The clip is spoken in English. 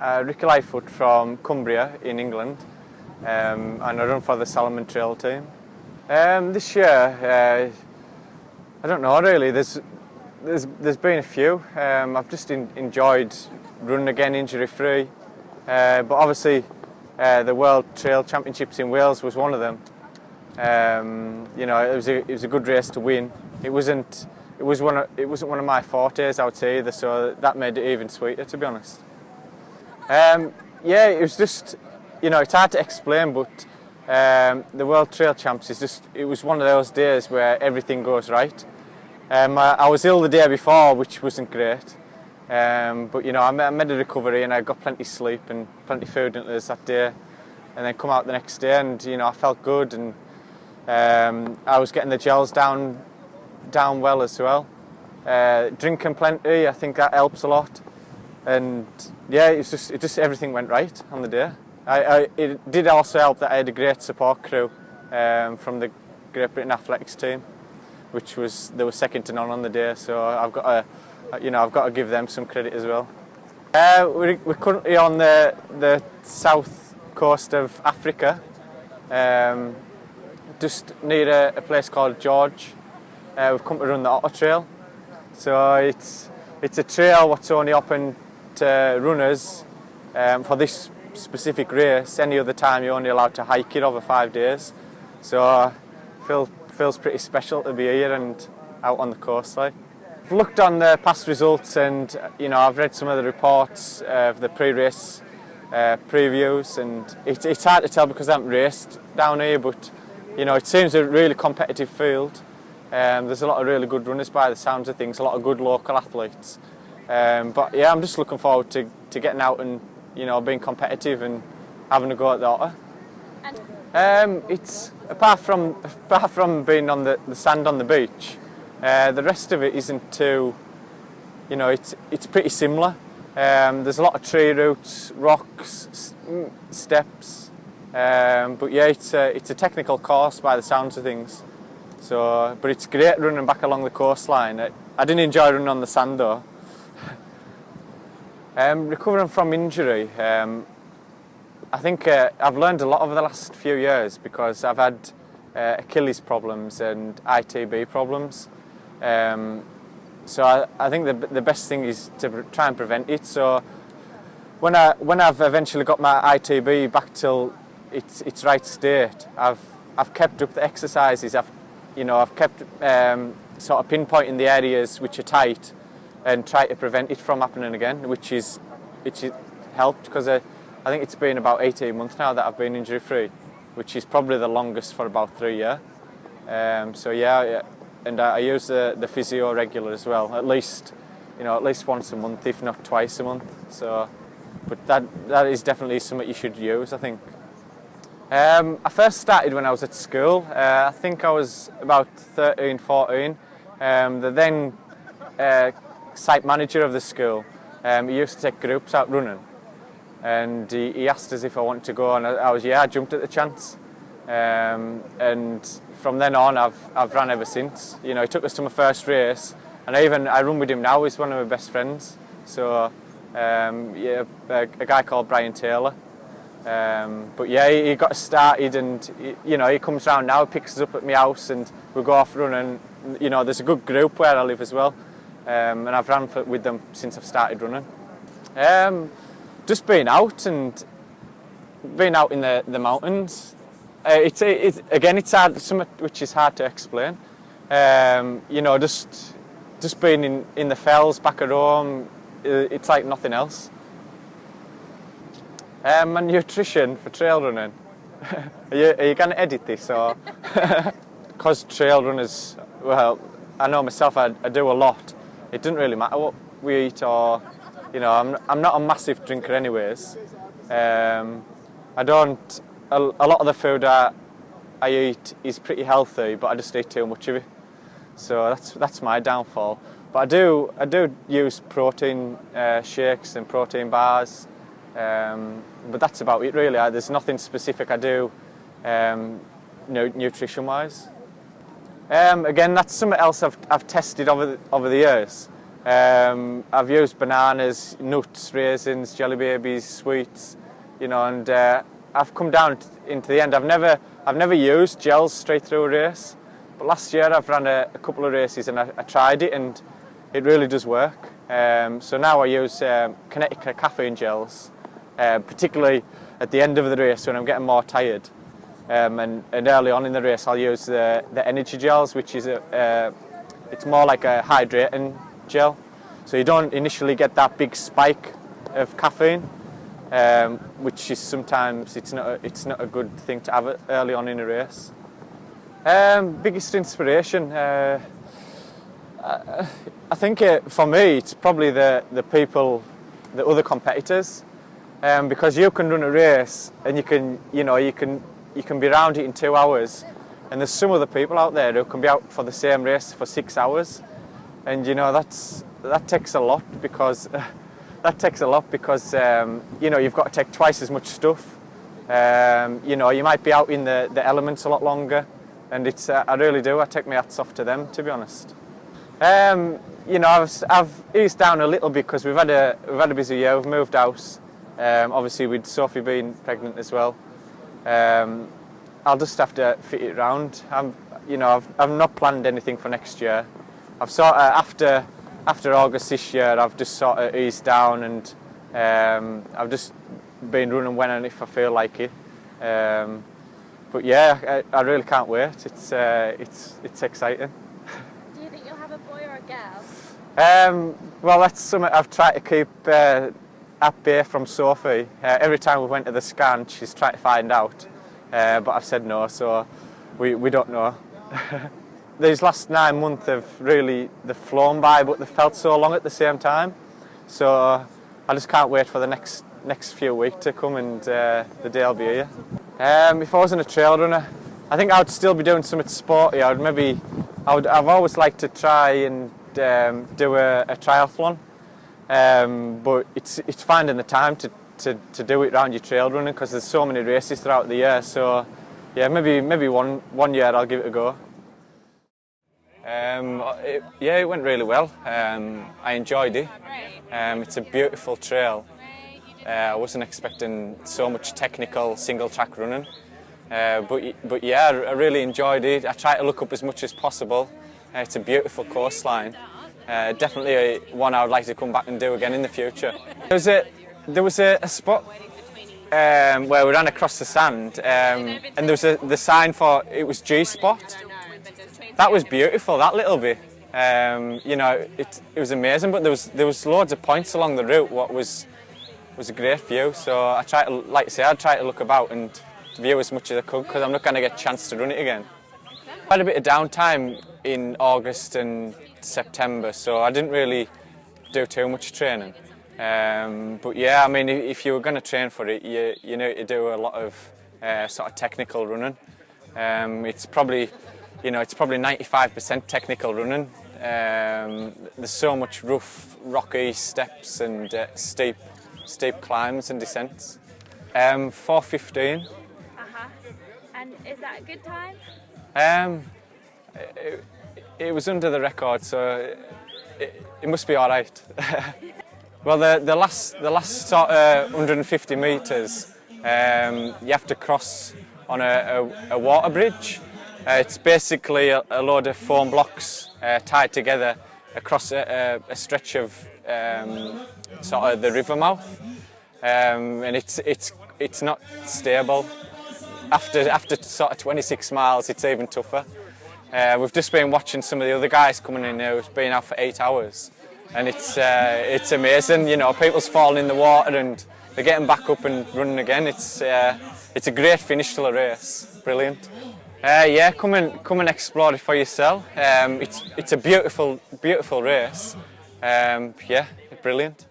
Ricky Lightfoot from Cumbria in England, and I run for the Salomon Trail team. This year, I don't know really. There's been a few. I've just enjoyed running again, injury free. But obviously, the World Trail Championships in Wales was one of them. You know, it was a good race to win. It wasn't one of my fortes, I would say either. So that made it even sweeter, to be honest. Yeah, it was just, you know, it's hard to explain, but the World Trail Champs it was one of those days where everything goes right. I was ill the day before, which wasn't great, but you know, I made a recovery and I got plenty of sleep and plenty of food into this that day, and then come out the next day and you know I felt good, and I was getting the gels down well as well. Drinking plenty, I think that helps a lot, and yeah, it just everything went right on the day. It did also help that I had a great support crew from the Great Britain Athletics team, they were second to none on the day. So I've got to give them some credit as well. We're currently on the south coast of Africa, just near a place called George. We've come to run the Otter Trail. So it's a trail what's only open to runners for this specific race. Any other time you're only allowed to hike it over 5 days. So feels pretty special to be here and out on the coastline. I've looked on the past results and you know I've read some of the reports of the pre-race previews, and it's hard to tell because I haven't raced down here, but you know it seems a really competitive field. There's a lot of really good runners by the sounds of things, a lot of good local athletes. But yeah, I'm just looking forward to getting out and you know being competitive and having a go at the Otter. It's apart from being on the sand on the beach, the rest of it isn't too, you know, it's pretty similar. There's a lot of tree roots, rocks, steps, but yeah, it's a technical course by the sounds of things. So, but it's great running back along the coastline. I didn't enjoy running on the sand though. Recovering from injury, I think I've learned a lot over the last few years because I've had Achilles problems and ITB problems. So I think the best thing is to try and prevent it. So when I've eventually got my ITB back till its right state, I've kept up the exercises. I've kept sort of pinpointing the areas which are tight and try to prevent it from happening again, which helped because I think it's been about 18 months now that I've been injury free, which is probably the longest for about 3 years. So yeah, and I use the physio regular as well, at least once a month, if not twice a month. So, but that is definitely something you should use, I think. I first started when I was at school. I think I was about 13, 14. The then site manager of the school, he used to take groups out running, and he asked us if I wanted to go, and I jumped at the chance. And from then on, I've run ever since. You know, he took us to my first race, and I run with him now. He's one of my best friends. So yeah, a guy called Brian Taylor. But yeah, he got us started, and he comes round now, picks us up at my house, and we go off running. You know, there's a good group where I live as well, and I've run with them since I've started running. Just being out in the mountains. It's hard, something which is hard to explain. Just being in the fells back at home, it's like nothing else. My nutrition for trail running. Are you going to edit this or? Because trail runners, well, I know myself, I do a lot. It doesn't really matter what we eat, or I'm not a massive drinker anyways. I don't. A lot of the food I eat is pretty healthy, but I just eat too much of it. So that's my downfall. But I do use protein shakes and protein bars. But that's about it really. There's nothing specific I do nutrition wise. Again, that's something else I've tested over the years. I've used bananas, nuts, raisins, jelly babies, sweets, you know, and I've come down into the end. I've never used gels straight through a race, but last year I've ran a couple of races and I tried it and it really does work. So now I use kinetic caffeine gels, particularly at the end of the race when I'm getting more tired. And early on in the race I'll use the energy gels, which is it's more like a hydrating gel. So you don't initially get that big spike of caffeine, which is sometimes it's not a good thing to have early on in a race. Biggest inspiration, I think for me it's probably the people, the other competitors, because you can run a race and you can be around it in 2 hours, and there's some other people out there who can be out for the same race for 6 hours, and you know that takes a lot because you know, you've got to take twice as much stuff. You know, you might be out in the elements a lot longer, and it's I really do. I take my hats off to them, to be honest. You know, I've eased down a little bit because we've had a busy year. We've moved house, obviously with Sophie being pregnant as well. I'll just have to fit it around. I've not planned anything for next year. I've sort of after August this year, I've just sort of eased down, and I've just been running when and if I feel like it. But yeah, I really can't wait. It's exciting. Do you think you'll have a boy or a girl? Well, that's something I've tried to keep at bay from Sophie. Every time we went to the scan, she's trying to find out, but I've said no, so we don't know. These last 9 months have really, they've flown by, but they felt so long at the same time. So I just can't wait for the next few weeks to come, and the day I'll be here. If I wasn't a trail runner, I think I'd still be doing something sporty. I've always liked to try and do a triathlon, but it's finding the time to do it around your trail running, because there's so many races throughout the year. So yeah, maybe one year I'll give it a go. It went really well. I enjoyed it. It's a beautiful trail. I wasn't expecting so much technical single track running, but yeah, I really enjoyed it. I try to look up as much as possible. It's a beautiful coastline. Definitely one I would like to come back and do again in the future. There was a spot where we ran across the sand, and there was the sign for it was G spot. That was beautiful, that little bit. You know, it was amazing, but there was loads of points along the route. What was a great view. So I try to, like I say, I'd try to look about and view as much as I could, because I'm not going to get a chance to run it again. I had a bit of downtime in August and September, so I didn't really do too much training. But yeah, I mean, if you were going to train for it, you need to do a lot of sort of technical running. It's probably 95% technical running. There's so much rough, rocky steps and steep climbs and descents. 4:15. And is that a good time? It was under the record, so it must be all right. Well, the last sort of 150 metres, you have to cross on a water bridge. It's basically a load of foam blocks tied together across a stretch of sort of the river mouth, and it's not stable. After sort of 26 miles, it's even tougher. We've just been watching some of the other guys coming in who've been out for 8 hours, and it's amazing. You know, people's falling in the water and they're getting back up and running again. It's a great finish to a race. Brilliant. Yeah, come and explore it for yourself. It's a beautiful race. Yeah, brilliant.